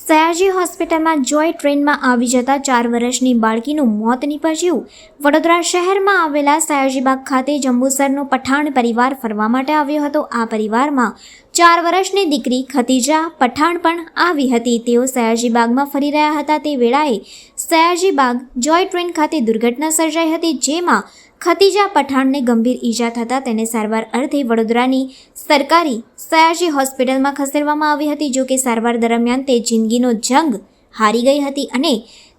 સયાજી હોસ્પિટલમાં જોય ટ્રેનમાં આવી જતા 4 વર્ષની બાળકીનું મોત નીપજ્યું। વડોદરા શહેરમાં આવેલા સયાજીબાગ ખાતે જંબુસરનો પઠાણ પરિવાર ફરવા માટે આવ્યો હતો। આ પરિવારમાં 4 વર્ષની દીકરી ખતીજા પઠાણ પણ આવી હતી। તેઓ સયાજીબાગમાં ફરી રહ્યા હતા તે વેળાએ સયાજીબાગ જોય ટ્રેન ખાતે દુર્ઘટના સર્જાઈ હતી, જેમાં ખતીજા પઠાણને ગંભીર ઈજા થતાં તેને સારવાર અર્થે વડોદરાની સરકારી સયાજી હોસ્પિટલમાં ખસેડવામાં આવી હતી। જો કે સારવાર દરમિયાન તે જિંદગીનો જંગ હારી ગઈ હતી અને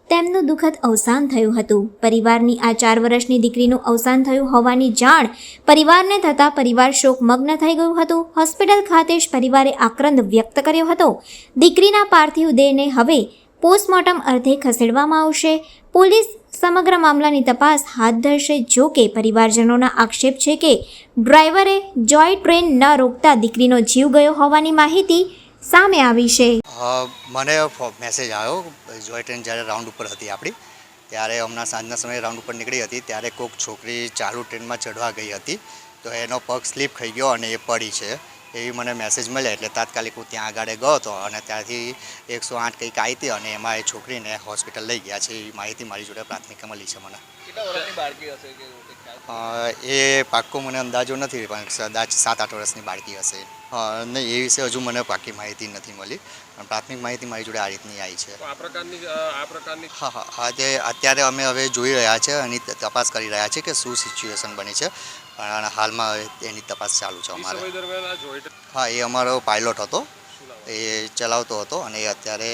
તેમનું દુઃખદ અવસાન થયું હતું। પરિવારની આ 4 વર્ષની દીકરીનું અવસાન થયું હોવાની જાણ પરિવારને થતાં પરિવાર શોકમગ્ન થઈ ગયું હતું। હોસ્પિટલ ખાતે જ પરિવારે આક્રંદ વ્યક્ત કર્યો હતો। દીકરીના પાર્થિવ દેહને હવે પોસ્ટમોર્ટમ અર્થે ખસેડવામાં આવશે। પોલીસ સમગ્ર મામલાની તપાસ હાથ ધરશે। જો કે પરિવારજનોના આક્ષેપ છે કે ડ્રાઈવરે જોય ટ્રેન ન રોકતા દીકરીનો જીવ ગયો હોવાની માહિતી સામે આવી છે। મને મેસેજ આવ્યો જોય ટ્રેન જ્યારે રાઉન્ડ ઉપર હતી આપણી, ત્યારે હમણાં સાંજના સમયે રાઉન્ડ ઉપર નીકળી હતી ત્યારે કોઈક છોકરી ચાલુ ટ્રેનમાં ચઢવા ગઈ હતી, તો એનો પગ સ્લીપ થઈ ગયો અને એ પડી છે એવી મને મેસેજ મળ્યા। એટલે તાત્કાલિક હું ત્યાં આગળ ગયો હતો અને ત્યાંથી 108 કંઈક આવી હતી અને એમાં એ છોકરીને હોસ્પિટલ લઈ ગયા છે એવી માહિતી મારી જોડે પ્રાથમિક મળી છે મને। એ પાક્કો મને અંદાજો નથી, પણ કદાચ 7-8 વર્ષની બાળકી હશે। નહીં, એ વિશે હજુ મને પાકી માહિતી નથી મળી, પણ પ્રાથમિક માહિતી મારી જોડે આ રીતની આવી છે। હા, તે અત્યારે અમે હવે જોઈ રહ્યા છે, એની તપાસ કરી રહ્યા છે કે શું સિચ્યુએશન બની છે, પણ હાલમાં હવે એની તપાસ ચાલુ છે અમારે। હા, એ અમારો પાયલોટ હતો, એ ચલાવતો હતો અને એ અત્યારે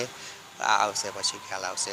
આવશે પછી ખ્યાલ આવશે